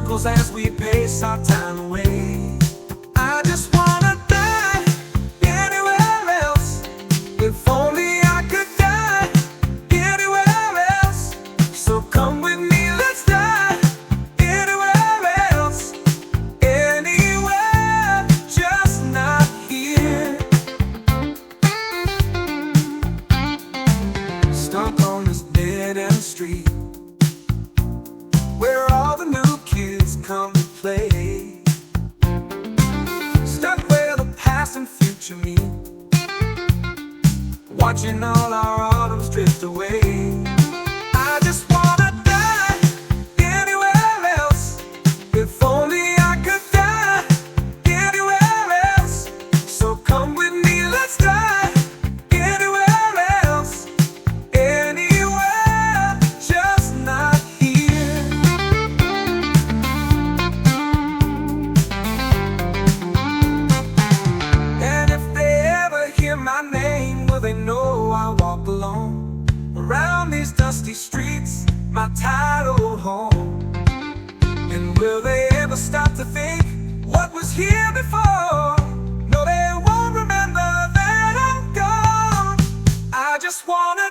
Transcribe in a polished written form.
circles as we pace our time away. I just wanna die anywhere else. If only I could die anywhere else. So come with me, let's die anywhere else. Anywhere, just not here. Stuck on this dead-end street where all the new kids come to play. Stuck where the past and future meet, watching all our autumns drift away. I just wanna die anywhere else. If only I could die anywhere else. So come with me, let's die anywhere else. Anywhere, just not here. And if they ever hear my name, will they know I walk alone around these dusty streets, my tired old home? And will they ever stop to think what was here before? No, they won't remember that I'm gone. I just wanna